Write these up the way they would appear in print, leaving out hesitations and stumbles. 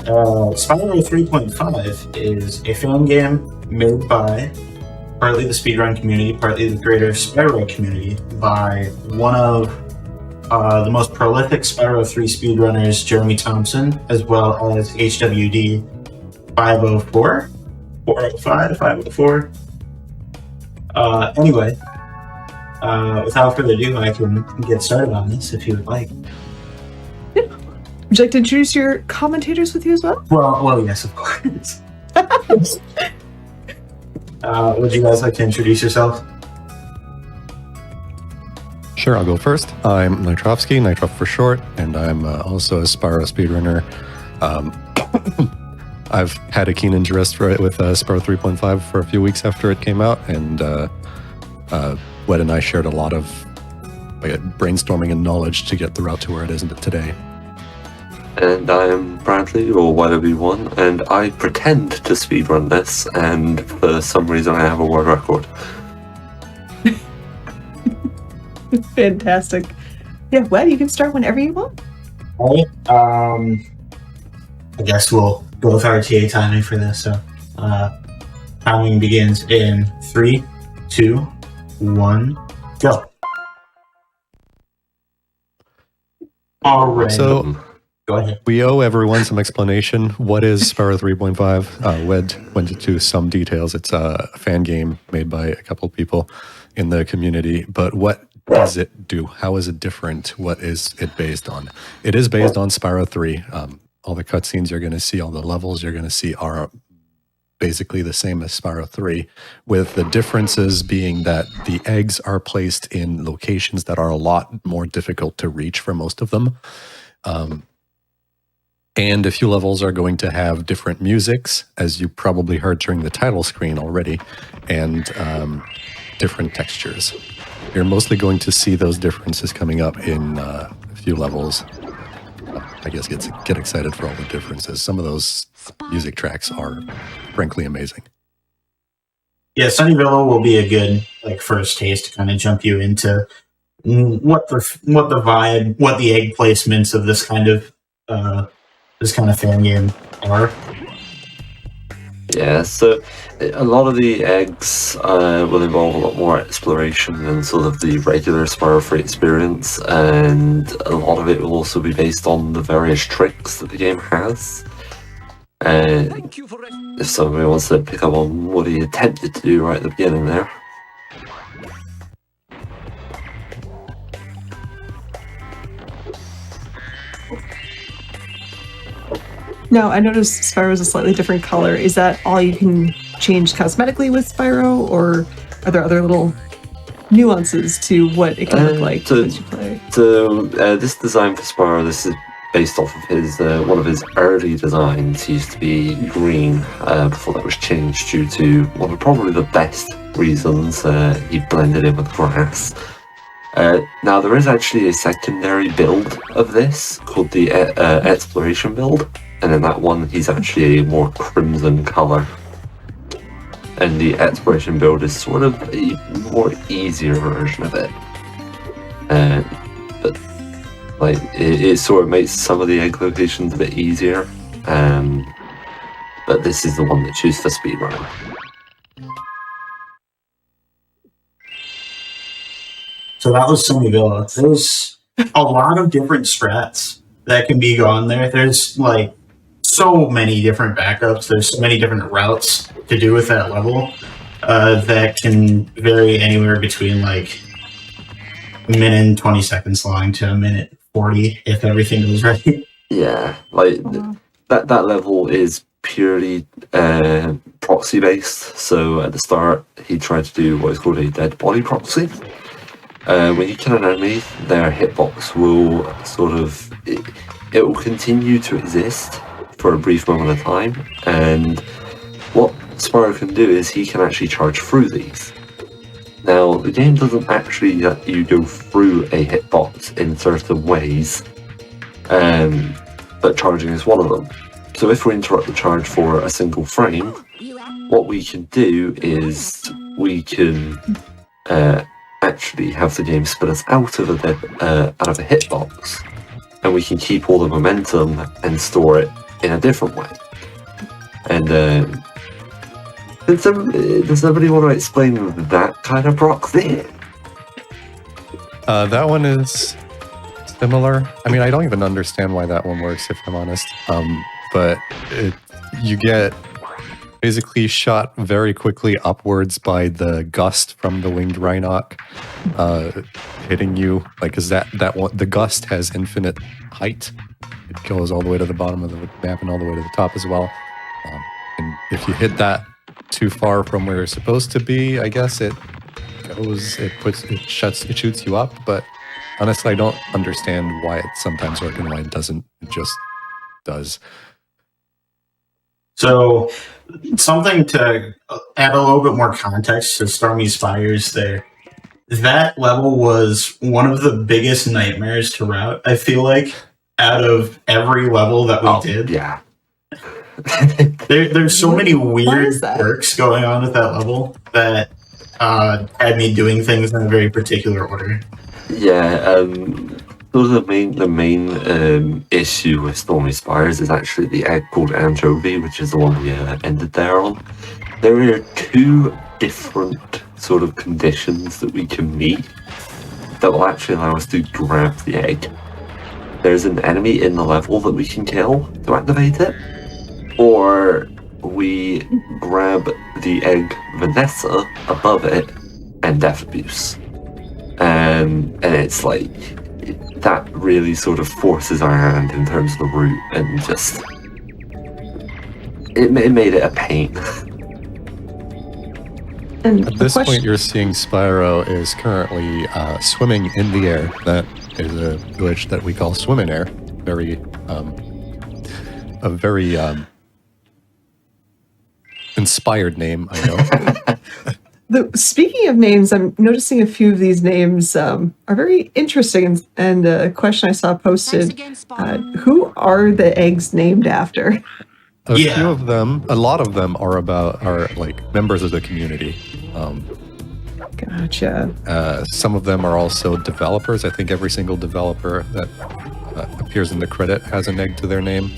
Spyro 3.5 is a fan game made by partly the speedrun community, partly the greater Spyro community, by one of the most prolific Spyro 3 speedrunners, Jeremy Thompson, as well as HWD 504, 405, 504. Anyway, without further ado, I can get started on this if you would like. Would you like to introduce your commentators with you as well? Well, yes, of course. Would you guys like to introduce yourself? Sure, I'll go first. I'm Nitrovsky, Nitrof for short, and I'm also a Spyro speedrunner. I've had a keen interest for it with Spyro 3.5 for a few weeks after it came out, and Wed and I shared a lot of brainstorming and knowledge to get the route to where it is today. And I'm Bradley, or YW1, and I pretend to speedrun this, and for some reason I have a world record. Fantastic. Yeah, Wed, you can start whenever you want. All right. I guess we'll go with RTA timing for this. So, timing begins in 3, 2, 1, go. All right. So, go ahead. We owe everyone some explanation. What is Spyro 3.5? Wed went into some details. It's a fan game made by a couple people in the community, but what does it do? How is it different? What is it based on? It is based on Spyro 3. All the cutscenes you're going to see, all the levels you're going to see are basically the same as Spyro 3, with the differences being that the eggs are placed in locations that are a lot more difficult to reach for most of them. And a few levels are going to have different musics, as you probably heard during the title screen already, and different textures. You're mostly going to see those differences coming up in a few levels. I guess get excited for all the differences. Some of those music tracks are frankly amazing. Yeah, Sunnyville will be a good first taste to kind of jump you into what the vibe, what the egg placements of this kind of fan game are. Yeah, so a lot of the eggs will involve a lot more exploration than sort of the regular Spyro 3 experience, and a lot of it will also be based on the various tricks that the game has. If somebody wants to pick up on what he attempted to do right at the beginning there. Now, I noticed Spyro is a slightly different color. Is that all you can change cosmetically with Spyro, or are there other little nuances to what it can look like as you play? So, this design for Spyro, this is based off of his one of his early designs. He used to be green before that was changed due to one of probably the best reasons. He blended in with grass. Now, there is actually a secondary build of this called the Exploration build. And in that one, he's actually a more crimson colour. And the Exploration build is sort of a more easier version of it. But it sort of makes some of the egg locations a bit easier. But this is the one that choose for speedrunning. So that was Sunnyville. There's a lot of different strats that can be gone there. There's so many different backups. There's so many different routes to do with that level that can vary anywhere between a minute and 20 seconds long to a minute 40 if everything goes right. Yeah, that level is purely proxy based. So at the start, he tried to do what is called a dead body proxy. When you kill an enemy, their hitbox will it will continue to exist for a brief moment of time, and what Spyro can do is he can actually charge through these. Now, the game doesn't actually let you go through a hitbox in certain ways, but charging is one of them. So if we interrupt the charge for a single frame, what we can do is we can actually have the game spit us out of a hitbox, and we can keep all the momentum and store it in a different way. And does somebody want to explain that kind of proxy? That one is similar. I mean, I don't even understand why that one works, if I'm honest. But you get basically shot very quickly upwards by the gust from the winged Rhinoc hitting you. Like, is that one? The gust has infinite height. It goes all the way to the bottom of the map and all the way to the top as well. And if you hit that too far from where you're supposed to be, I guess it shoots you up. But honestly, I don't understand why it sometimes works and why it doesn't. It just does. So, something to add a little bit more context to Stormy Spires there. That level was one of the biggest nightmares to route, I feel like, out of every level that we did. Yeah. There's so many weird quirks going on at that level that had me doing things in a very particular order. Yeah, so the main issue with Stormy Spires is actually the egg called Anchovy, which is the one we ended there on. There are 2 different sort of conditions that we can meet that will actually allow us to grab the egg. There's an enemy in the level that we can kill to activate it, or we grab the egg Vanessa above it and Death Abuse. And it's like, that really sort of forces our hand in terms of the route, and just it made it a pain. And At this point, you're seeing Spyro is currently swimming in the air. That is a glitch that we call swim in air. A very inspired name, I know. Speaking of names, I'm noticing a few of these names are very interesting. And a question I saw posted, who are the eggs named after? A few of them, a lot of them are like members of the community. Gotcha. Some of them are also developers. I think every single developer that appears in the credit has an egg to their name.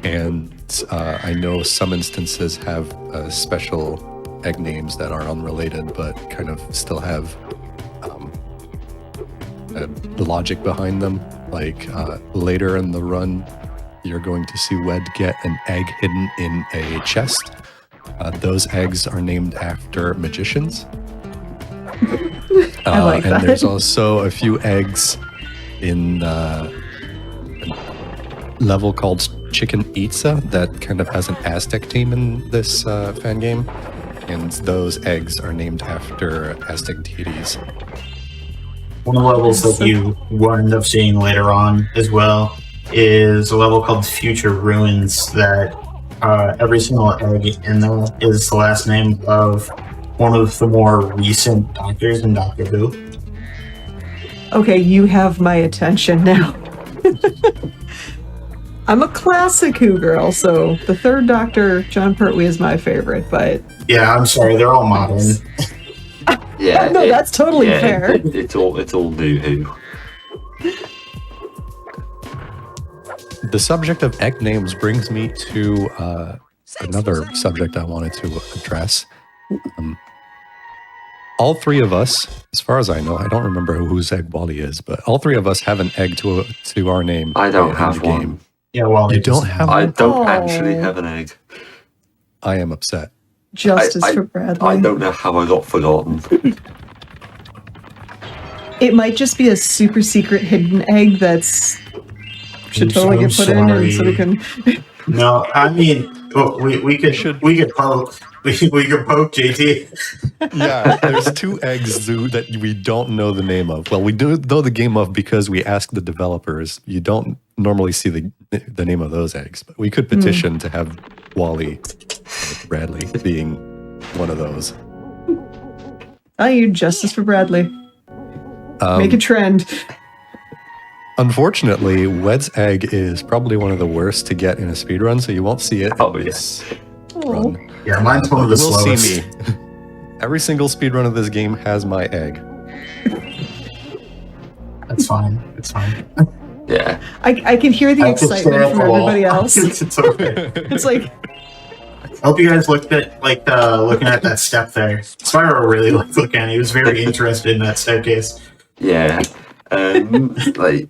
And I know some instances have special egg names that are unrelated, but kind of still have the logic behind them. Like later in the run, you're going to see Wed get an egg hidden in a chest. Those eggs are named after magicians. I like that. And there's also a few eggs in a level called Chicken Itza that kind of has an Aztec theme in this fan game. And those eggs are named after Aztec deities. One of the levels that you will end up seeing later on as well is a level called Future Ruins that every single egg in there is the last name of one of the more recent doctors in Doctor Who. Okay, you have my attention now. I'm a classic Who girl, so the third Doctor, John Pertwee, is my favorite, but... Yeah, I'm sorry, they're all modern. Yeah, no, that's totally fair. It's all new Who. The subject of egg names brings me to another subject I wanted to address. All 3 of us, as far as I know, I don't remember whose egg Wally is, but all 3 of us have an egg to our name. I don't have one. Game. Yeah, well, You don't have I one? don't actually have an egg. I am upset. Justice for Bradley. I don't know how I got forgotten. It might just be a super secret hidden egg that's should totally get put in, and so we can. No, I mean, we could poke JT. Yeah, there's 2 eggs that we don't know the name of. Well, we do know the game of because we asked the developers. You don't normally see the name of those eggs, but we could petition to have Wally Bradley being one of those. I need justice for Bradley. Make a trend. Unfortunately, Wed's egg is probably one of the worst to get in a speedrun, so you won't see it in this run. Yeah, mine's one of the slowest. You'll see me. Every single speedrun of this game has my egg. That's fine. It's fine. Yeah. I can hear the I have to stare excitement at from the wall. everybody else. It's okay. It's like, I hope you guys looked at looking at that step there. Spyro really liked looking at it. He was very interested in that staircase. Yeah. Like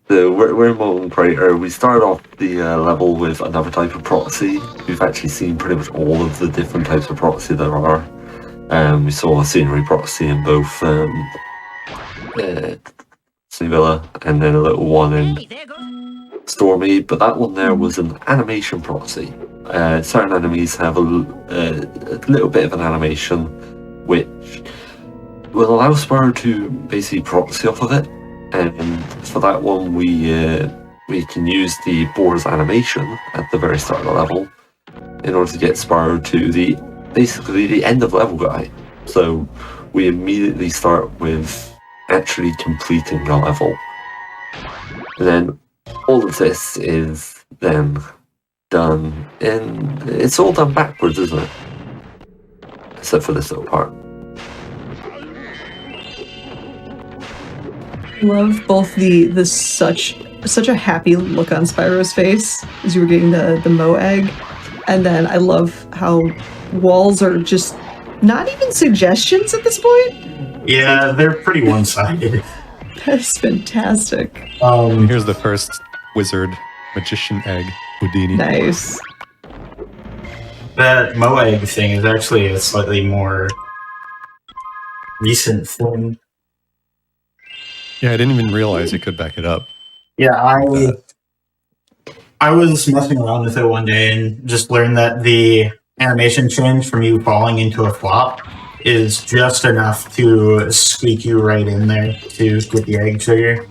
we're in Molten Crater. We started off the level with another type of proxy. We've actually seen pretty much all of the different types of proxy there are. We saw a scenery proxy in both Villa and then a little one in Stormy, but that one there was an animation proxy. Certain enemies have a little bit of an animation which will allow Spyro to basically proxy off of it, and for that one we can use the Boar's animation at the very start of the level in order to get Spyro to basically the end of level guy. So we immediately start with actually completing the level. And then all of this is then done it's all done backwards, isn't it? Except for this little part. love both the such a happy look on Spyro's face as you were getting the Mo egg, and then I love how walls are just not even suggestions at this point. Yeah, they're pretty one-sided. That's fantastic. Here's the first wizard magician egg, Houdini. Nice. That Mo egg thing is actually a slightly more recent thing. Yeah, I didn't even realize you could back it up. Yeah, I was messing around with it one day and just learned that the animation change from you falling into a flop is just enough to squeak you right in there to get the egg trigger.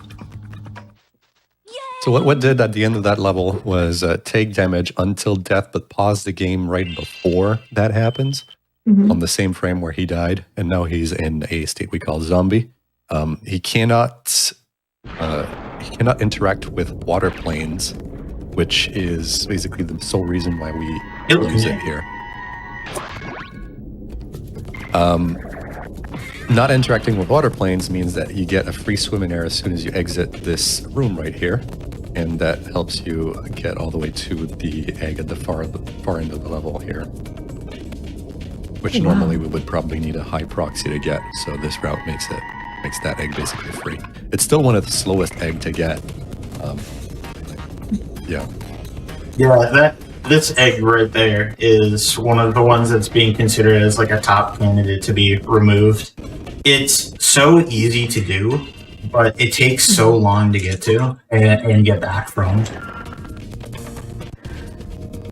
So what did at the end of that level was take damage until death, but pause the game right before that happens on the same frame where he died, and now he's in a state we call zombie. He cannot interact with water planes, which is basically the sole reason why we use it here. Not interacting with water planes means that you get a free swim in air as soon as you exit this room right here, and that helps you get all the way to the egg at the far end of the level here, which normally we would probably need a high proxy to get. So this route makes that egg basically free. It's still one of the slowest egg to get. This egg right there is one of the ones that's being considered as like a top candidate to be removed. It's so easy to do, but it takes so long to get to and get back from.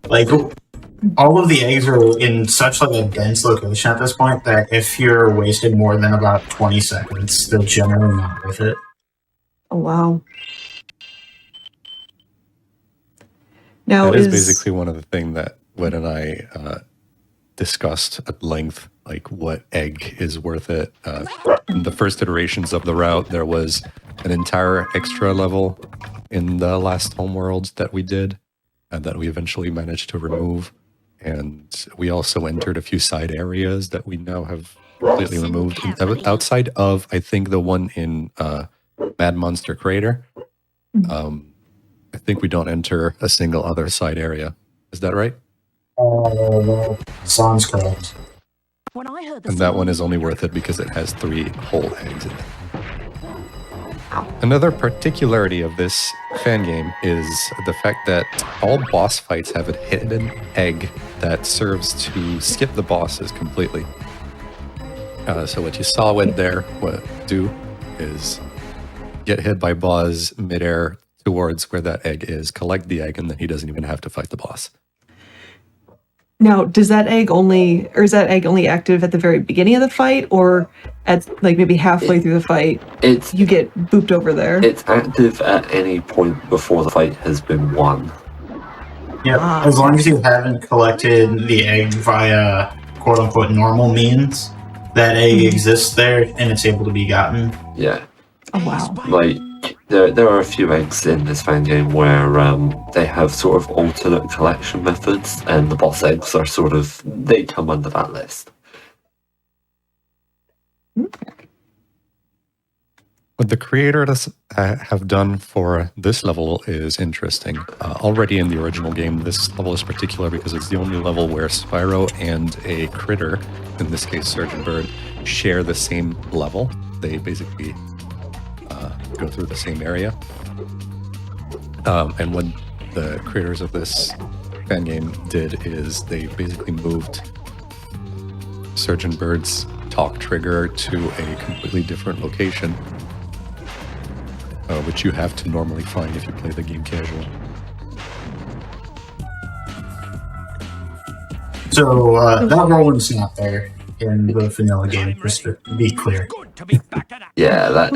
Like, all of the eggs are in such like a dense location at this point that if you're wasting more than about 20 seconds, they're generally not worth it. Oh wow. Now that is basically one of the things that Wed and I discussed at length, like what egg is worth it. In the first iterations of the route, there was an entire extra level in the last homeworld that we did, and that we eventually managed to remove. And we also entered a few side areas that we now have completely removed. Outside of, I think, the one in Mad Monster Crater, I think we don't enter a single other side area. Is that right? Sounds correct. And that one is only worth it because it has 3 whole eggs in it. Another particularity of this fan game is the fact that all boss fights have a hidden egg that serves to skip the bosses completely. So what you saw Wed there do is get hit by boss midair towards where that egg is, collect the egg, and then he doesn't even have to fight the boss. Now, is that egg only active at the very beginning of the fight, or at like maybe halfway through the fight? You get booped over there. It's active at any point before the fight has been won. Yeah, as long as you haven't collected the egg via quote-unquote normal means, that egg exists there and it's able to be gotten. Yeah. Oh wow. Like, there are a few eggs in this fan game where they have sort of alternate collection methods, and the boss eggs are they come under that list. What the creators have done for this level is interesting. Already in the original game, this level is particular because it's the only level where Spyro and a critter, in this case Surgeon Byrd, share the same level. They basically go through the same area. And what the creators of this fan game did is they basically moved Surgeon Byrd's talk trigger to a completely different location, which you have to normally find if you play the game casual. So that Roland's not there in the vanilla game, just to be clear. Yeah,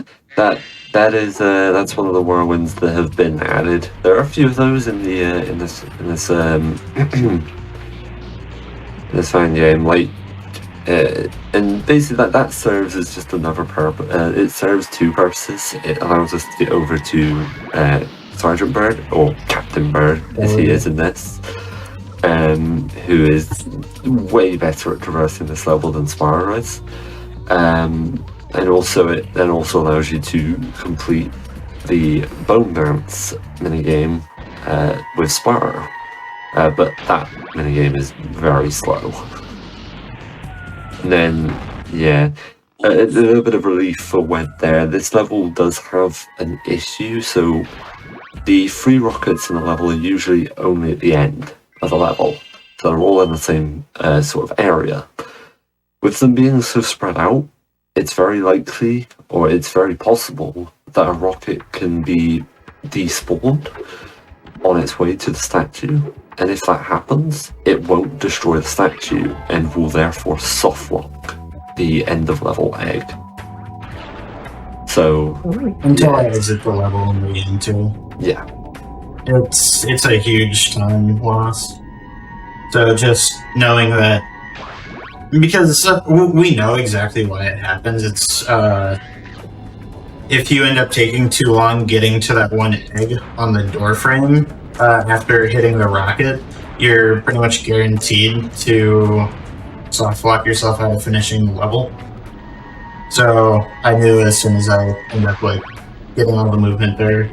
that's one of the whirlwinds that have been added. There are a few of those in the in this this fan game, like. And basically that serves as just another purpose. It serves two purposes. It allows us to get over to Sergeant Byrd, or Captain Byrd as he is in this, who is way better at traversing this level than Spyro is. And also it then also allows you to complete the bone dance minigame with Spyro. But that minigame is very slow. And then, yeah, a little bit of relief for Wed there. This level does have an issue, so the free rockets in the level are usually only at the end of the level. So they're all in the same sort of area. With them being so spread out, it's very likely, or it's very possible, that a rocket can be despawned on its way to the statue. And if that happens, it won't destroy the statue and will therefore softlock the end of level egg. So until I exit the level and read into, yeah, it's a huge time loss. So just knowing that, because we know exactly why it happens. It's if you end up taking too long getting to that one egg on the door frame. After hitting the rocket, you're pretty much guaranteed to soft lock yourself out of finishing the level. So I knew as soon as I ended up like getting all the movement there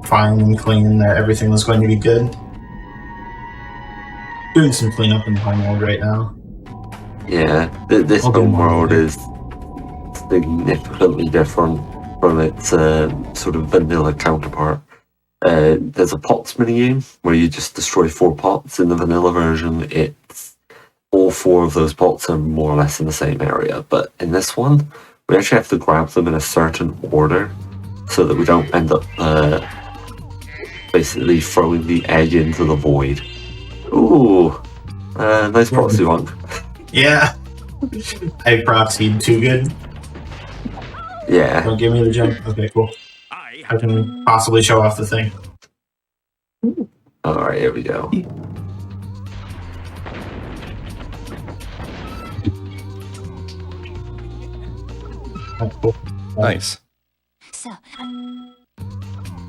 fine and clean that everything was going to be good. Doing some cleanup in the home world right now. Yeah, this home world is significantly different from its sort of vanilla counterpart. There's a pots minigame where you just destroy 4 pots. In the vanilla version, it's all 4 of those pots are more or less in the same area. But in this one, we actually have to grab them in a certain order so that we don't end up basically throwing the egg into the void. Ooh, nice proxy one. Yeah, I proxied too good. Yeah. Don't give me the jump. Okay, cool. I can possibly show off the thing. Alright, here we go. Cool. Nice.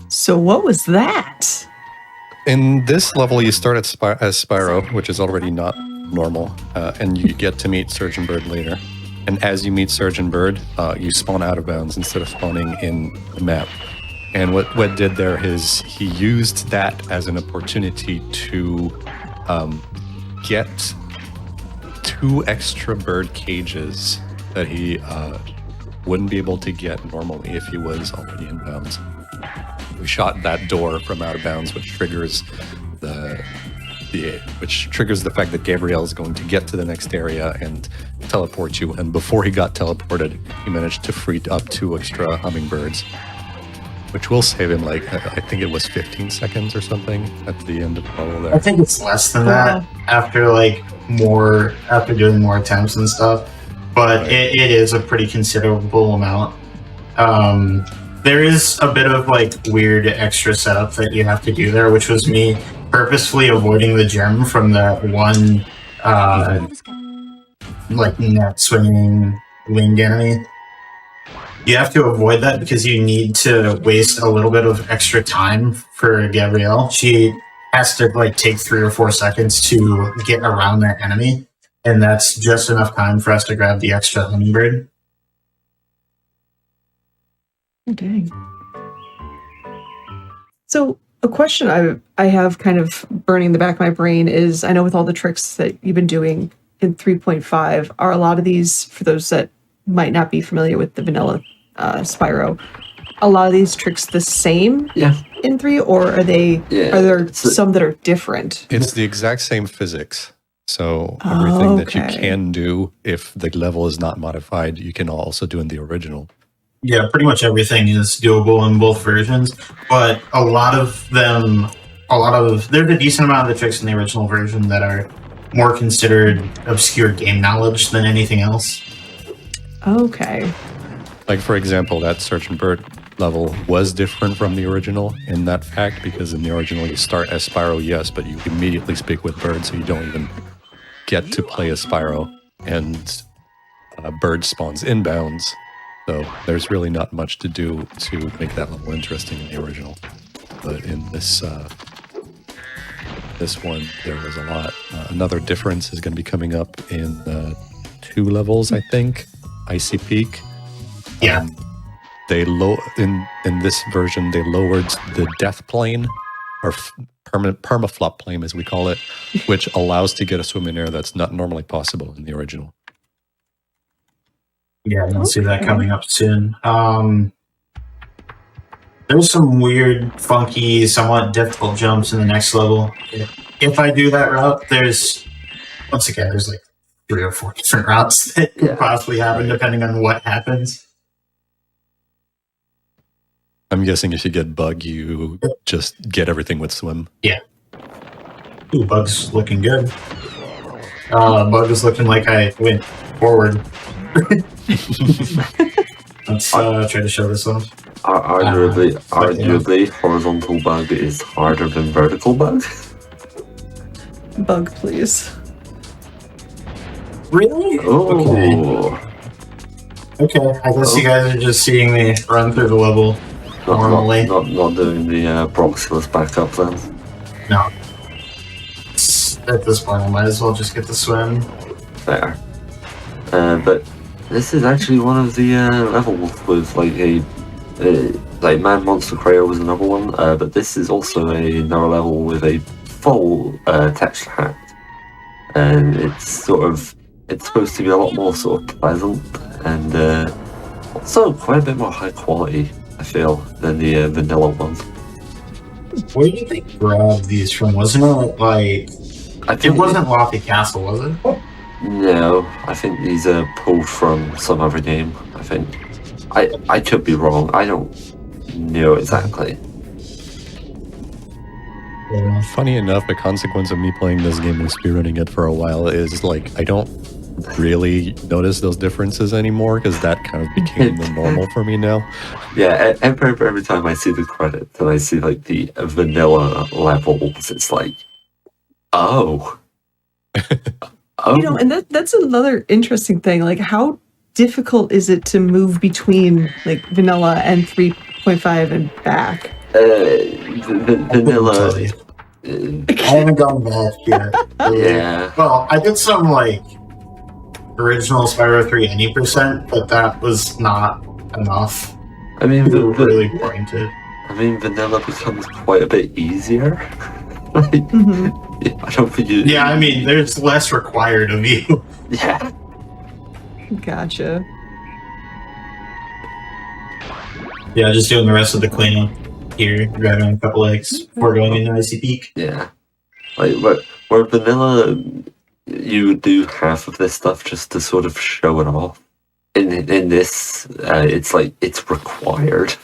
So what was that? In this level, you start as Spyro, which is already not normal, and you get to meet Surgeon Byrd later. And as you meet Surgeon Byrd, you spawn out of bounds instead of spawning in the map. And what Wed did there is he used that as an opportunity to get 2 extra bird cages that he wouldn't be able to get normally if he was already in bounds. We shot that door from out of bounds, which triggers the fact that Gabrielle is going to get to the next area and teleport you. And before he got teleported, he managed to free up 2 extra hummingbirds, which will save him, like, I think it was 15 seconds or something at the end of the level there. I think it's less than that after doing more attempts and stuff, but right. It is a pretty considerable amount. There is a bit of like weird extra setup that you have to do there, which was me purposefully avoiding the gem from that one like net swinging winged enemy. You have to avoid that because you need to waste a little bit of extra time for Gabrielle. She has to like take 3 or 4 seconds to get around that enemy, and that's just enough time for us to grab the extra hummingbird. Oh, dang. So a question I have kind of burning the back of my brain is, I know with all the tricks that you've been doing in 3.5, are a lot of these, for those that might not be familiar with the vanilla Spyro, a lot of these tricks the same in 3, or are there some that are different? It's the exact same physics. So everything that you can do, if the level is not modified, you can also do in the original. Yeah, pretty much everything is doable in both versions, but there's a decent amount of the tricks in the original version that are more considered obscure game knowledge than anything else. Okay. Like, for example, that Search and Byrd level was different from the original in that fact, because in the original you start as Spyro, yes, but you immediately speak with Byrd, so you don't even get to play as Spyro, and Byrd spawns inbounds, so there's really not much to do to make that level interesting in the original. But in this one, there was a lot. Another difference is going to be coming up in 2 levels, I think. Icy Peak. Yeah. In this version, they lowered the death plane, or permanent permaflop plane, as we call it, which allows to get a swim in air that's not normally possible in the original. Yeah, I don't see that coming up soon. There's some weird, funky, somewhat difficult jumps in the next level. If I do that route, there's like 3 or 4 different routes that could possibly happen depending on what happens. I'm guessing if you get Bug, you just get everything with Swim. Yeah. Ooh, Bug's looking good. Bug is looking like I went forward. Let's try to show this off. Arguably, horizontal Bug is harder than vertical Bug. Bug, please. Really? Oh. Okay, I guess you guys are just seeing me run through the level normally. Not doing the Broxilus backup then. No. At this point, I might as well just get the swim. Fair. But this is actually one of the levels with like Man Monster Crater was another one, but this is also another level with a full texture hack. And it's supposed to be a lot more sort of pleasant and also quite a bit more high quality, I feel, than the vanilla ones. Where did they grab these from? Wasn't it like... It wasn't Lofty Castle, was it? No, I think these are pulled from some other game, I think. I could be wrong, I don't know exactly. Yeah. Funny enough, the consequence of me playing this game and speedrunning it for a while is, like, I don't really notice those differences anymore, because that kind of became the normal for me now. Yeah, every time I see the credits and I see, like, the vanilla levels, it's like, oh. You know, and that's another interesting thing. Like, how difficult is it to move between, like, vanilla and 3.5 and back? Vanilla. I haven't gone back yet. Yeah. Well, I did some, like, original Spyro 3 any percent, but that was not enough. I mean, really pointed. I mean, vanilla becomes quite a bit easier. Like, I don't think you. Yeah, I mean, there's less required of you. Yeah. Gotcha. Yeah, just doing the rest of the cleanup here, grabbing a couple eggs before going into Icy Peak. Yeah. Like, where vanilla, you do half of this stuff just to sort of show it off. In this, it's like, it's required.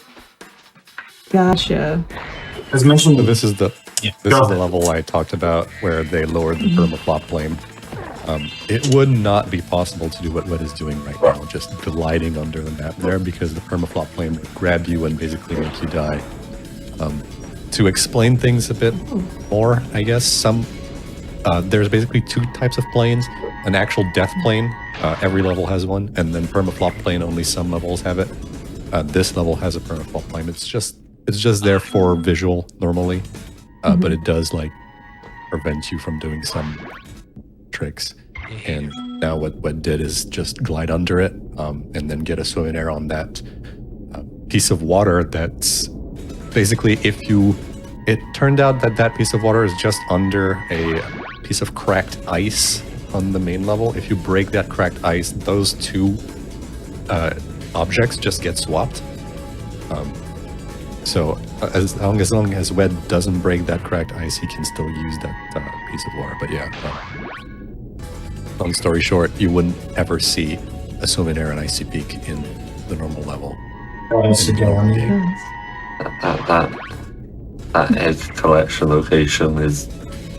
Gotcha. As mentioned, So this is the go ahead. level I talked about where they lowered the permaflop plane. It would not be possible to do what Wed is doing right now, just gliding under the map there, because the permaflop plane would grab you and basically make you die. To explain things a bit more, I guess, there's basically 2 types of planes. An actual death plane, every level has one, and then permaflop plane, only some levels have it. This level has a permaflop plane. It's just there for visual normally, but it does, like, prevent you from doing some tricks. And now what Wed did is just glide under it, and then get a swim in air on that piece of water that's basically it turned out that that piece of water is just under a piece of cracked ice on the main level. If you break that cracked ice, those two objects just get swapped. So as long as Wed doesn't break that cracked ice, he can still use that piece of water. But yeah, long story short, you wouldn't ever see a souvenir in Icy Peak in the normal level. That's the normal game. That egg collection location is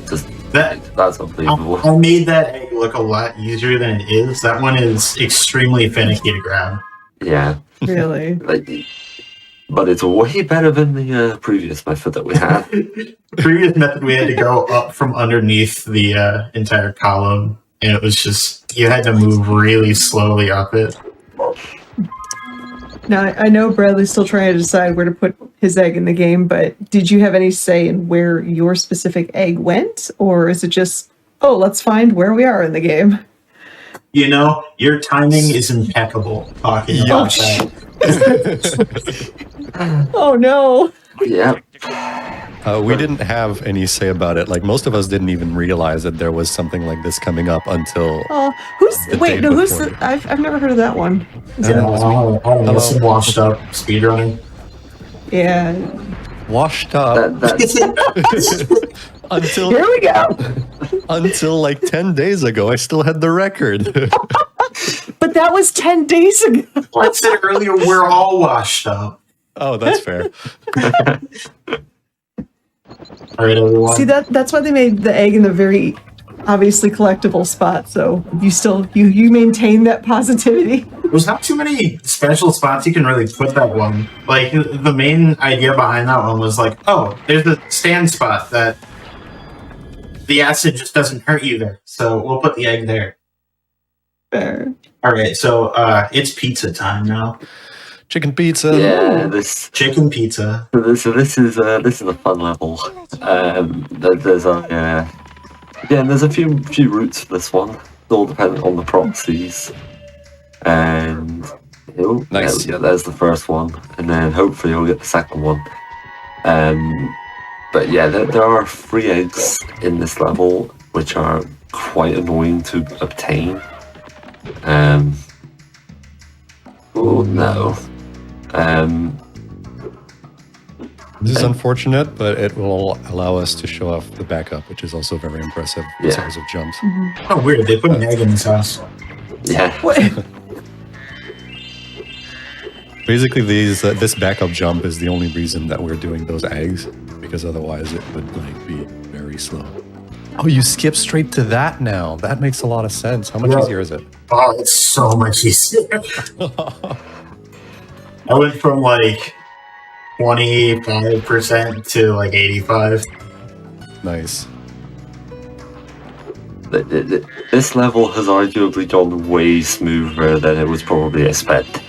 just that's unbelievable. I made that egg look a lot easier than it is. That one is extremely finicky to grab. Yeah. Really? But it's way better than the previous method that we had. The previous method, we had to go up from underneath the entire column, and it was just, you had to move really slowly up it. Now, I know Bradley's still trying to decide where to put his egg in the game, but did you have any say in where your specific egg went? Or is it just, oh, let's find where we are in the game? You know, your timing is impeccable talking about that. Oh, no. Yeah. We didn't have any say about it. Like, most of us didn't even realize that there was something like this coming up until... I've never heard of that one. I don't know, some washed up speedrunning. Yeah. Washed up. Until Here we go. Until like 10 days ago, I still had the record. But that was 10 days ago. I said earlier, we're all washed up. Oh, that's fair. All right, everyone. See, that's why they made the egg in the very obviously collectible spot. So you still you maintain that positivity. There's not too many special spots you can really put that one. Like, the main idea behind that one was like, oh, there's a stand spot that the acid just doesn't hurt you there. So we'll put the egg there. Fair. All right, so it's pizza time now. Chicken pizza. Yeah, Chicken pizza. this is a fun level. There's a few routes for this one. It's all dependent on the proxies. And Nice. There's the first one, and then hopefully you'll get the second one. But yeah, there are 3 eggs in this level, which are quite annoying to obtain. Oh no. This is unfortunate, but it will allow us to show off the backup, which is also very impressive in Yeah. terms of jumps. Oh, weird. They put an egg in this house. Yeah. Basically, this backup jump is the only reason that we're doing those eggs, because otherwise it would be very slow. Oh, you skip straight to that now. That makes a lot of sense. How much easier is it? Oh, it's so much easier. I went from like 25% to like 85%. Nice. This level has arguably gone way smoother than it was probably expected.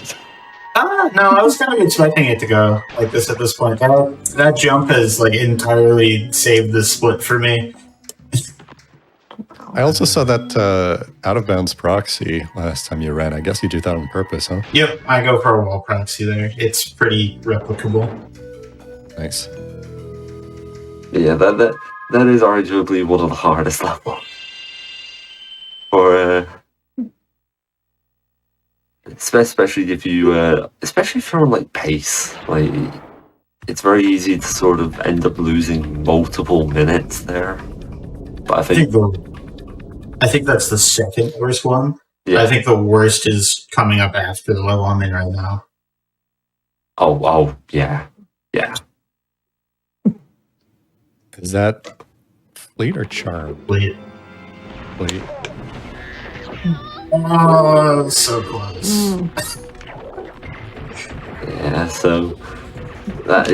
No, I was kind of expecting it to go like this at this point. That jump has like entirely saved the split for me. I also saw that out of bounds proxy last time you ran. I guess you did that on purpose, huh? Yep, I go for a wall proxy there. It's pretty replicable. Nice. Yeah, that is arguably one of the hardest levels. For especially if you're on like pace, like it's very easy to sort of end up losing multiple minutes there. But I think that's the second worst one. Yeah. I think the worst is coming up after the level I'm in right now. Oh, yeah. Is that fleet or charm? Wait. Fleet. Oh, so close. Yeah, so that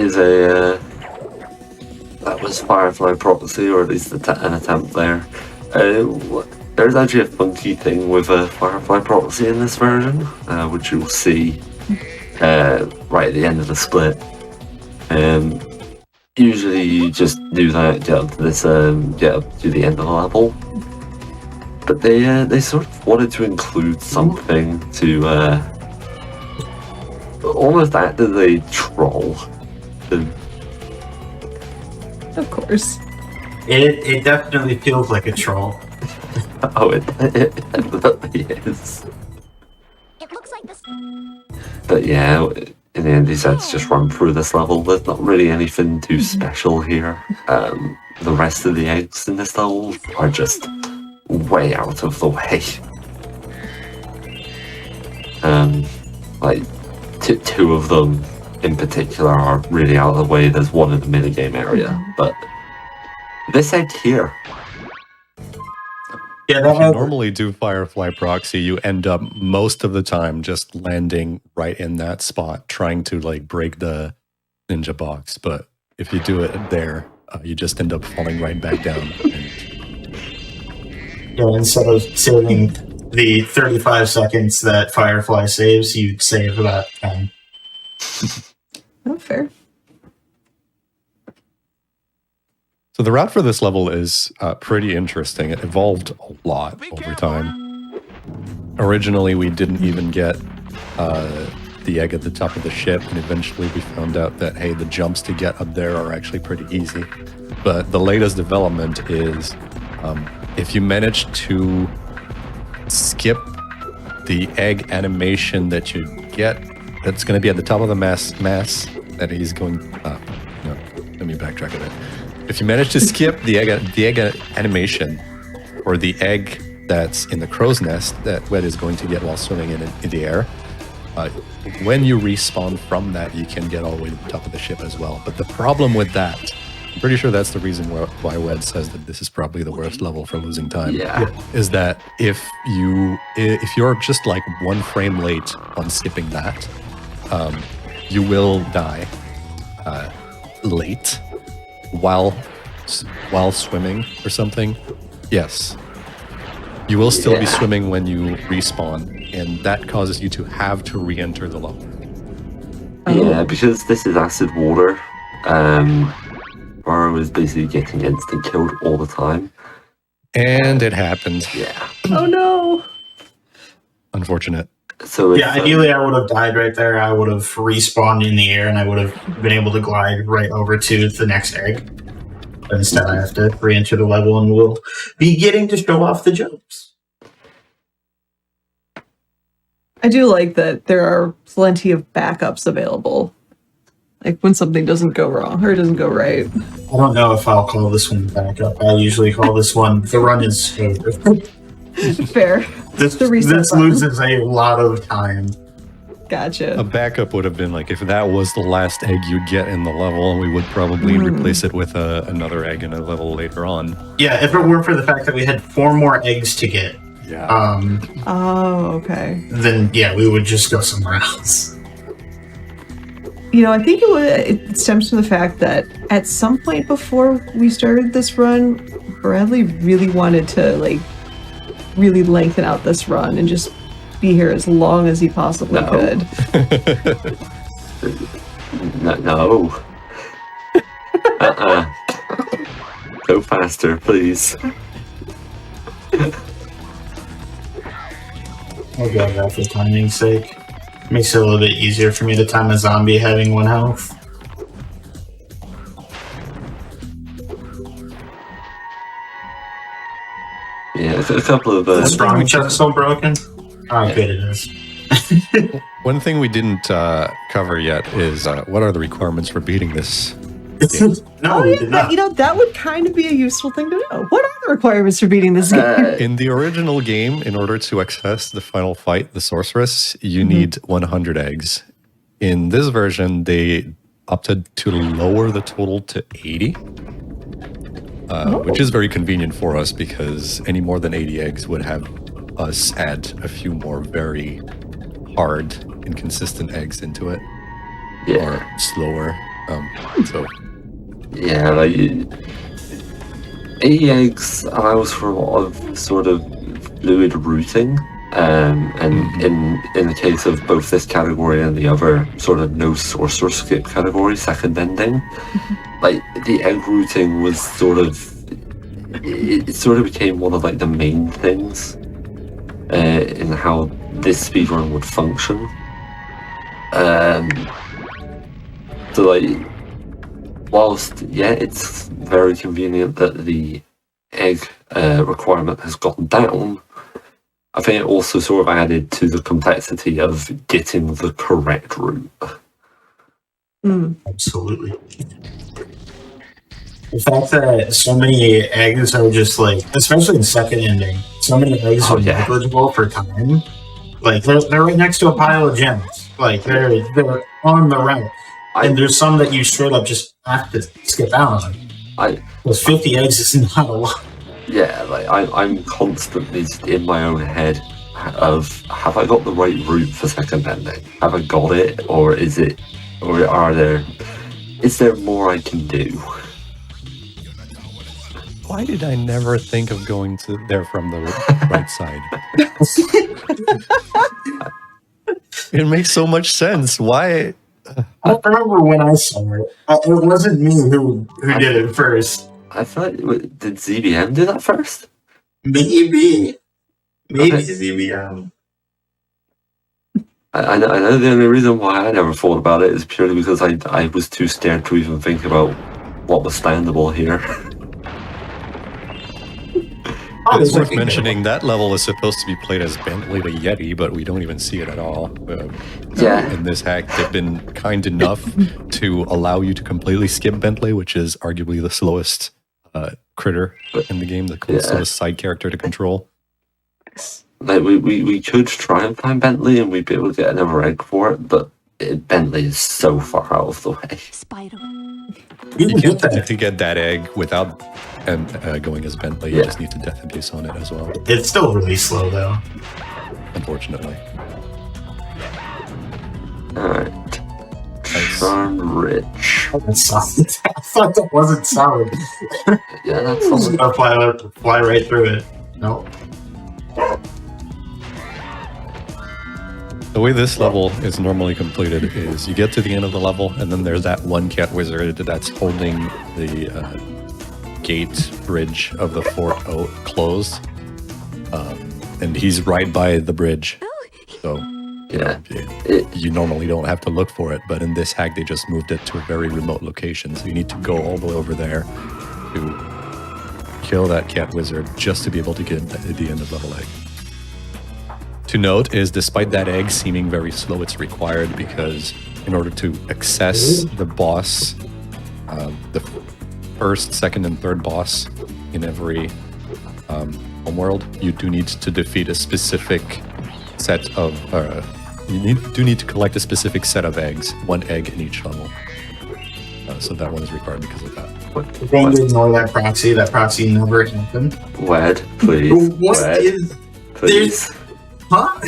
was Firefly Prophecy, or at least an attempt there. There's actually a funky thing with Firefly Prophecy in this version, which you'll see right at the end of the split. Usually you just do that, get up to the end of the level. But they sort of wanted to include something to almost acted as a troll. Of course. It definitely feels like a troll. Oh, it definitely is. It looks like this. But yeah, in the end, he said to just run through this level. There's not really anything too special here. The rest of the eggs in this level are just way out of the way. Like, two of them in particular are really out of the way. There's one in the minigame area, but this egg here. Yeah, If you normally do Firefly Proxy, you end up most of the time just landing right in that spot, trying to like break the ninja box. But if you do it there, you just end up falling right back down. Yeah, instead of saving the 35 seconds that Firefly saves, you'd save about 10. Oh, fair. So the route for this level is pretty interesting. It evolved a lot over time. Originally, we didn't even get the egg at the top of the ship, and eventually we found out that, hey, the jumps to get up there are actually pretty easy. But the latest development is if you manage to skip the egg animation that you get, that's going to be at the top of the mass that he's going... no, let me backtrack a bit. If you manage to skip the egg animation, or the egg that's in the crow's nest that Wed is going to get while swimming in the air, when you respawn from that, you can get all the way to the top of the ship as well. But the problem with that, I'm pretty sure that's the reason why Wed says that this is probably the worst level for losing time. Yeah. Is that if you're just like one frame late on skipping that, you will die late while swimming or something. Yes, you will still be swimming when you respawn, and that causes you to have to re-enter the level. Yeah, because this is acid water. Spyro is basically getting instant killed all the time. And it happened. Yeah. Oh no! Unfortunate. So Yeah, ideally I would have died right there. I would have respawned in the air, and I would have been able to glide right over to the next egg. But instead I have to re-enter the level, and we'll be getting to show off the jumps. I do like that there are plenty of backups available. Like when something doesn't go wrong or doesn't go right. I don't know if I'll call this one backup. I usually call this one the run is over. Fair. This The reset button. loses a lot of time. Gotcha. A backup would have been like if that was the last egg you get in the level, we would probably replace it with another egg in a level later on. Yeah, if it weren't for the fact that we had 4 more eggs to get, Oh, okay. then yeah, we would just go somewhere else. You know, I think it stems from the fact that at some point before we started this run, Bradley really wanted to like really lengthen out this run and just be here as long as he possibly could. No. Go faster, please. I'll go with that for timing's sake. Makes it a little bit easier for me to time a zombie having 1 health. Yeah, a couple of... The strong chest still broken? Oh, good it is. One thing we didn't cover yet is what are the requirements for beating this? No, we did not. You know, that would kind of be a useful thing to know. What are the requirements for beating this game? In the original game, in order to access the final fight, the sorceress, you need 100 eggs. In this version, they opted to lower the total to 80, which is very convenient for us because any more than 80 eggs would have us add a few more very hard, inconsistent eggs into it, or slower. Yeah, like 80 eggs allows for a lot of sort of fluid routing, and in the case of both this category and the other sort of no sorcerer skip category, second ending, like the egg routing was sort of it sort of became one of like the main things in how this speedrun would function. So like, whilst it's very convenient that the egg requirement has gone down, I think it also sort of added to the complexity of getting the correct route. Absolutely. The fact that so many eggs are just like, especially in second ending, so many eggs are negligible for time. Like they're right next to a pile of gems. Like they're on the route, and there's some that you straight up just have to skip out on. Those 50 eggs is not a lot. Yeah, like I'm constantly in my own head of, have I got the right route for second ending? Have I got it, or is there more I can do? Why did I never think of going to there from the right side? It makes so much sense. Why? I remember when I saw it. It wasn't me who did it first. I thought, did ZBM do that first? Maybe ZBM. I know the only reason why I never thought about it is purely because I was too scared to even think about what was standable here. It's worth mentioning that level is supposed to be played as Bentley the Yeti, but we don't even see it at all. In this hack, they've been kind enough to allow you to completely skip Bentley, which is arguably the slowest critter in the game, the slowest side character to control. Like we could try and find Bentley and we'd be able to get another egg for it, but Bentley is so far out of the way. Spyro. You can technically get that egg without going as Bentley. You just need to death abuse on it as well. It's still really slow though. Unfortunately. Alright. Charm Rich. That's solid. I thought that wasn't solid. Yeah, that's Just solid. gonna fly right through it. Nope. The way this level is normally completed is you get to the end of the level, and then there's that one cat wizard that's holding the gate bridge of the fort closed, and he's right by the bridge. So you normally don't have to look for it, but in this hack they just moved it to a very remote location, so you need to go all the way over there to kill that cat wizard just to be able to get at the end of level 8. To note is, despite that egg seeming very slow, it's required because in order to access the boss, the first, second, and third boss in every homeworld, you do need to defeat a specific set of, you do need to collect a specific set of eggs, one egg in each level. So that one is required because of that. We're going to ignore that proxy. That proxy never happened. Wed, please. Please. Huh?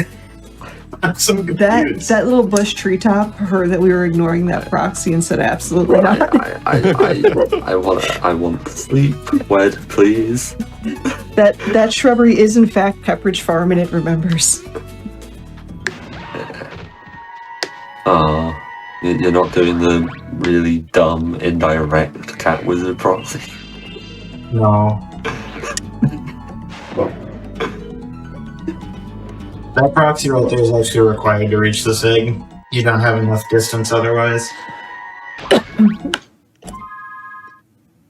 I'm so confused. That little bush treetop heard that we were ignoring that proxy and said absolutely not. I want to sleep. Wed, please. That shrubbery is in fact Pepperidge Farm and it remembers. You're not doing the really dumb indirect cat wizard proxy. No. That proxy right there is actually required to reach this egg. You don't have enough distance otherwise.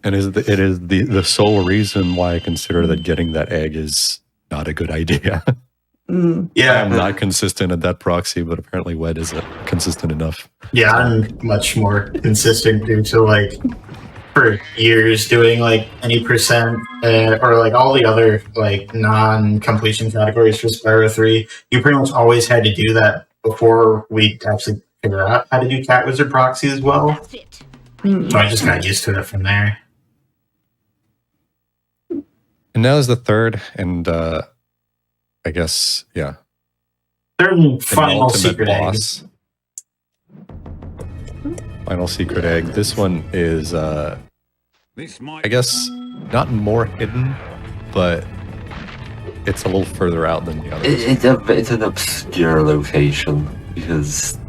And it is the sole reason why I consider that getting that egg is not a good idea. Yeah. I'm not consistent at that proxy, but apparently Wed is consistent enough. Yeah, I'm much more consistent due to, like, for years doing, like, any percent, or, like, all the other, like, non-completion categories for Spyro 3. You pretty much always had to do that before we actually figure out how to do Cat Wizard proxy as well. So I just got used to it from there. And now is the third, and I guess, yeah. Third and final secret boss. Final secret egg. This one is, I guess, not more hidden, but it's a little further out than the others. It's an obscure location because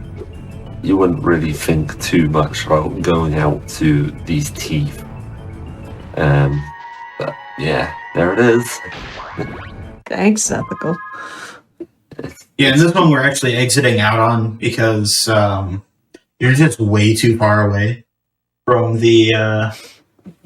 you wouldn't really think too much about going out to these teeth. But yeah, there it is. Thanks, Ethical. Yeah, and this one we're actually exiting out on because you're just way too far away from the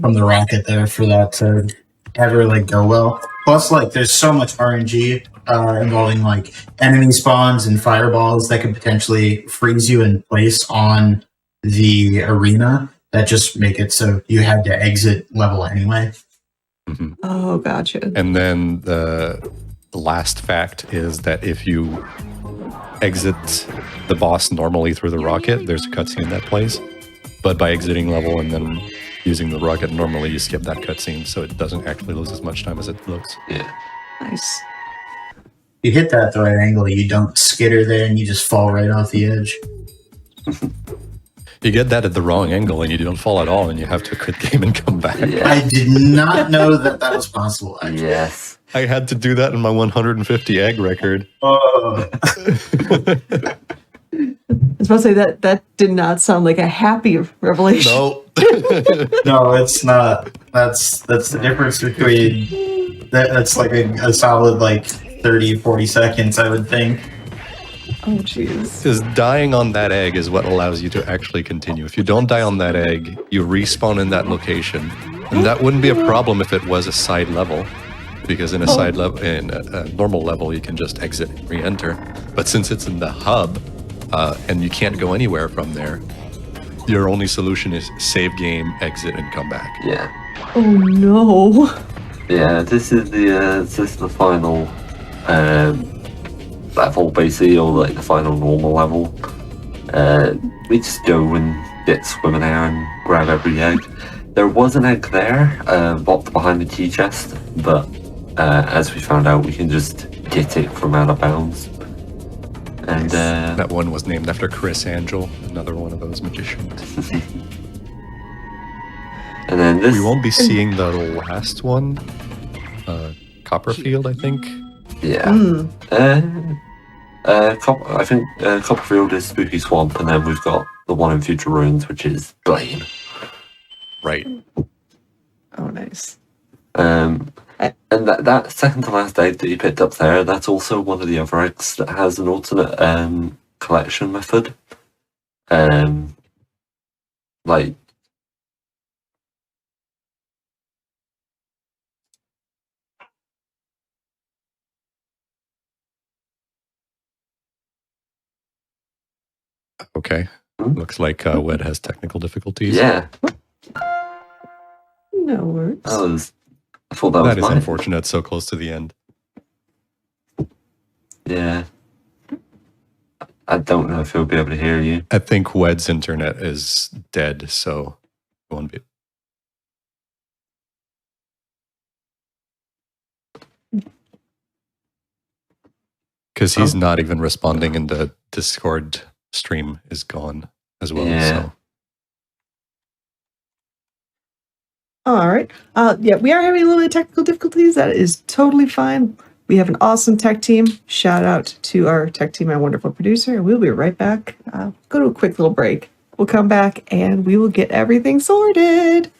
rocket there for that to ever like go well. Plus, like, there's so much RNG involving like enemy spawns and fireballs that could potentially freeze you in place on the arena that just make it so you had to exit level anyway. Mhm. Oh, gotcha. And then the last fact is that if you exit the boss normally through the rocket, there's a cutscene that plays. But by exiting level and then using the rocket normally, you skip that cutscene, so it doesn't actually lose as much time as it looks. Yeah. Nice. You hit that at the right angle, you don't skitter there, and you just fall right off the edge. You get that at the wrong angle and you don't fall at all, and you have to quit game and come back. Yeah. I did not know that that was possible. Actually. Yes. I had to do that in my 150 egg record. Oh. I was about to say that did not sound like a happy revelation. No. No, it's not. That's the difference between that's like a solid like 30, 40 seconds, I would think. Oh, jeez. Because dying on that egg is what allows you to actually continue. If you don't die on that egg, you respawn in that location. And that wouldn't be a problem if it was a side level. Because in a side level, in a normal level, you can just exit and re-enter. But since it's in the hub, and you can't go anywhere from there, your only solution is save game, exit, and come back. Yeah. Oh, no. Yeah, this is the final level, basically, or like the final normal level. We just go and get swimming there and grab every egg. There was an egg there, locked behind the key chest, but as we found out, we can just get it from out of bounds. And That one was named after Chris Angel, another one of those magicians. and then this, We won't be seeing the last one, Copperfield, I think. yeah. I think Copperfield is Spooky Swamp, and then we've got the one in Future Ruins, which is Blaine. Right. Oh, nice. And that second to last egg that you picked up there, that's also one of the other eggs that has an alternate collection method. Like, Okay. Hmm? Looks like Wed has technical difficulties. yeah, No worries. I thought that was That is mine. unfortunate, so close to the end. Yeah. I don't know if he'll be able to hear you. I think Wed's internet is dead, so it won't be. Because he's not even responding, and the Discord stream is gone as well. Yeah. So All right. Yeah, we are having a little bit of technical difficulties. That is totally fine. We have an awesome tech team. Shout out to our tech team, our wonderful producer. And we'll be right back. Go to a quick little break. We'll come back and we will get everything sorted.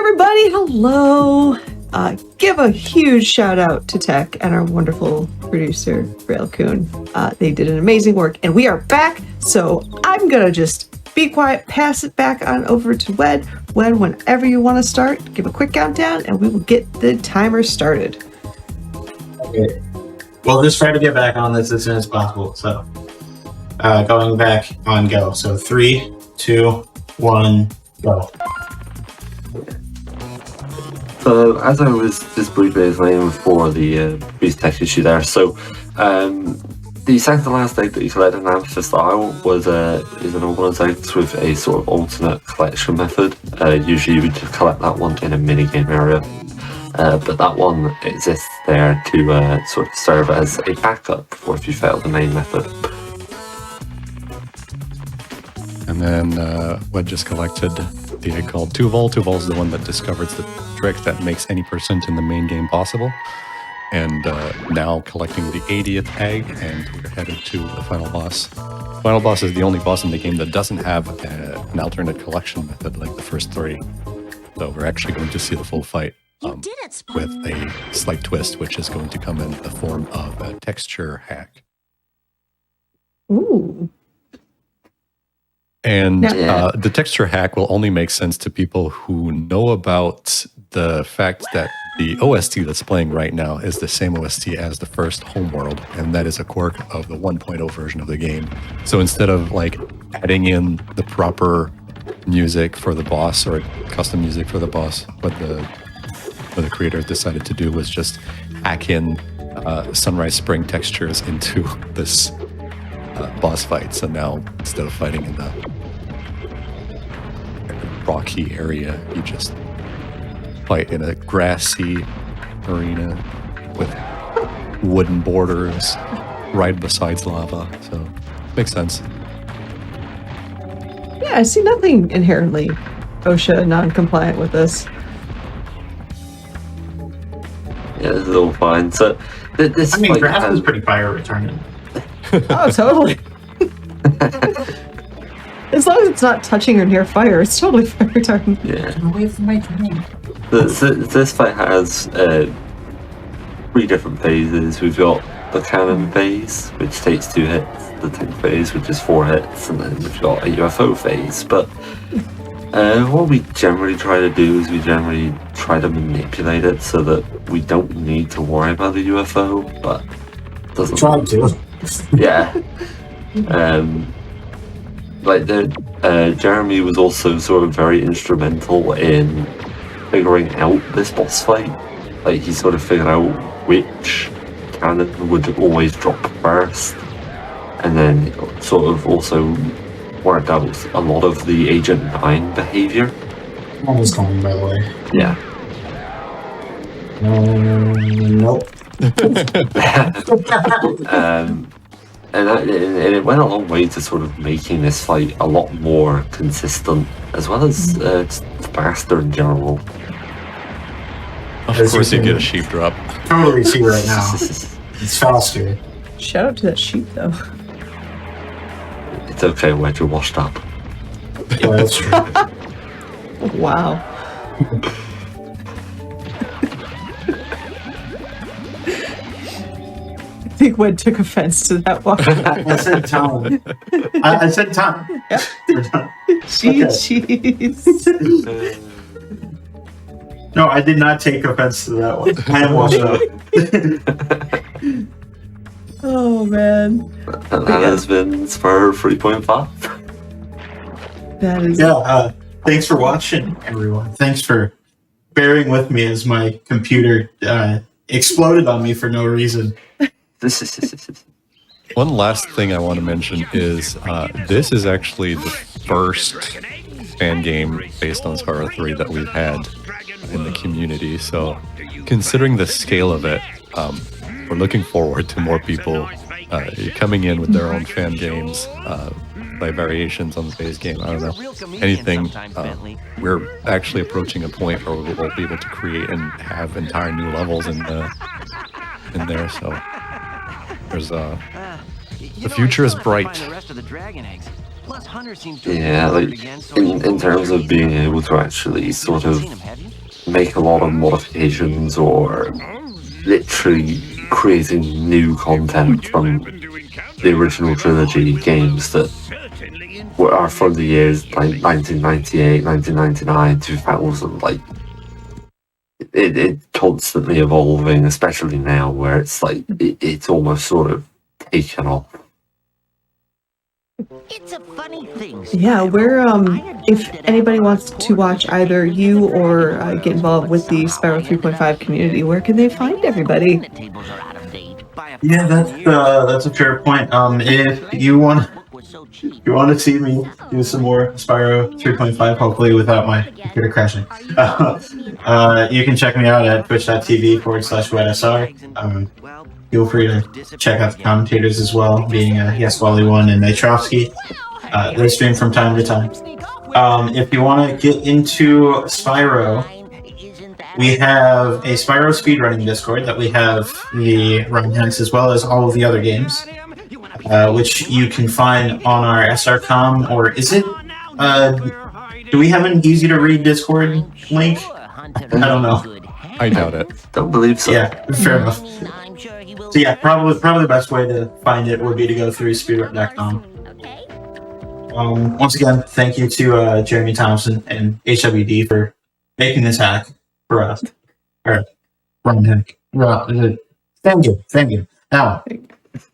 everybody, hello. Give a huge shout out to Tech and our wonderful producer, Railcoon. They did an amazing work, and we are back. So I'm gonna just be quiet, pass it back on over to Wed. Wed, whenever you want to start, give a quick countdown, and we will get the timer started. Okay. We'll just try to get back on this as soon as possible. So, going back on go. So 3, 2, 1, go. So as I was just briefly explaining for the brief tech issue there, so the second to last egg that you collect in Amethyst Isle is an organized egg with a sort of alternate collection method. Usually you would just collect that one in a mini-game area, but that one exists there to sort of serve as a backup for if you fail the main method. And then Wed just collected the egg called Tuval. Tuval is the one that discovers the trick that makes any percent in the main game possible. And now collecting the 80th egg, and we're headed to the final boss. Final boss is the only boss in the game that doesn't have an alternate collection method like the first 3. So we're actually going to see the full fight with a slight twist, which is going to come in the form of a texture hack. Ooh. And the texture hack will only make sense to people who know about the fact that the OST that's playing right now is the same OST as the first homeworld, and that is a quirk of the 1.0 version of the game. So instead of like adding in the proper music for the boss or custom music for the boss, what the creators decided to do was just hack in Sunrise Spring textures into this boss fight. So now instead of fighting in the rocky area, you just fight in a grassy arena with wooden borders right beside lava. So makes sense. Yeah, I see nothing inherently OSHA non-compliant with this. Yeah, this is all fine. So this I mean, fight grass has- is pretty fire retardant. Oh, totally. As long as it's not touching or near fire, it's totally fire retardant. yeah. Away from my drink. This fight has 3 different phases. We've got the cannon phase, which takes 2 hits, the tank phase, which is 4 hits, and then we've got a UFO phase. But what we generally try to do is we generally try to manipulate it so that we don't need to worry about the UFO, but it doesn't. Try to. Yeah. Jeremy was also sort of very instrumental in figuring out this boss fight. Like, he sort of figured out which cannon would always drop first, and then sort of also worked out a lot of the Agent 9 behavior. Almost gone, by the way. Yeah. Nope. And it went a long way to sort of making this fight a lot more consistent, as well as just faster in general. Of As course you you get can a sheep drop. Totally see right now. It's faster. Shout out to that sheep, though. It's okay, Wedge, you're washed up. Yeah, that's true. Wow. I think Wed took offense to that one. I said Tom. I said Tom. Yep. Jeez. No, I did not take offense to that one. I am washed up. Oh, man. And that has been Spyro 3.5. That is... Yeah, thanks for watching, everyone. Thanks for bearing with me as my computer exploded on me for no reason. One last thing I want to mention is this is actually the first fan game based on Spyro 3 that we've had in the community. So considering the scale of it, we're looking forward to more people coming in with their own fan games by variations on the base game. I don't know. Anything. We're actually approaching a point where we'll be able to create and have entire new levels in there. So there's the future is bright. Yeah, like in terms of being able to actually sort of make a lot of modifications or literally creating new content from the original trilogy games that are from the years like 1998, 1999, 2000. Like it constantly evolving, especially now where it's like it's almost sort of taken off. It's a funny thing. Yeah, we're if anybody wants to watch either you or get involved with the Spyro 3.5 community, where can they find everybody? Yeah, that's a fair point. If you want to see me do some more Spyro 3.5, hopefully without my computer crashing, you can check me out at twitch.tv/WedSR. Feel free to check out the commentators as well, being Yes Wally 1 and Natrovsky. They stream from time to time. If you want to get into Spyro, we have a Spyro speedrunning Discord that we have the run hacks as well as all of the other games, which you can find on our SRCom, or is it, do we have an easy to read Discord link? I don't know. I doubt it. Don't believe so. Yeah, fair enough. So yeah, probably the best way to find it would be to go through speedrun.com. Once again, thank you to Jeremy Thompson and HWD for making this hack for us. Or run hack. Thank you. Now,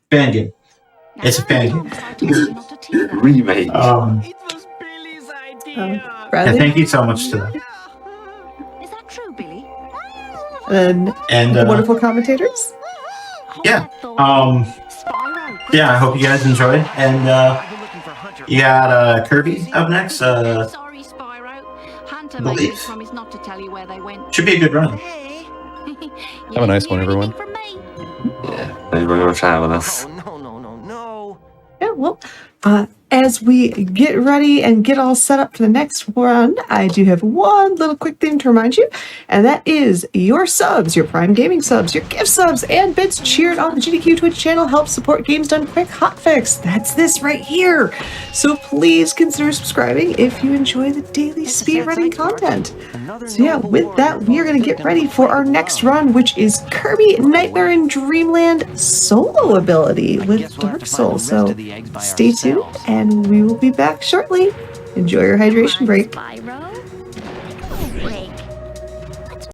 fan game. It's a fan game. Remake. It was Billy's idea. Bradley? Thank you so much to them. Is that true, Billy? And the wonderful commentators? Yeah. Yeah, I hope you guys enjoyed. And you got Kirby up next. Sorry, Spyro. Hunter made me believe. promise not to tell you where they went. Should be a good run. Have a nice one, everyone. Yeah, thank you very much for having us. Yeah, well, as we get ready and get all set up for the next run, I do have one little quick thing to remind you, and that is your subs, your Prime Gaming subs, your gift subs, and bits cheered on the GDQ Twitch channel help support Games Done Quick Hotfix. That's this right here. So please consider subscribing if you enjoy the daily speedrunning content. So yeah, with that, we are going to get ready for our next run, which is Kirby Nightmare in Dreamland solo ability with Dark Souls. So stay tuned, and we will be back shortly. Enjoy your hydration break. Spyro?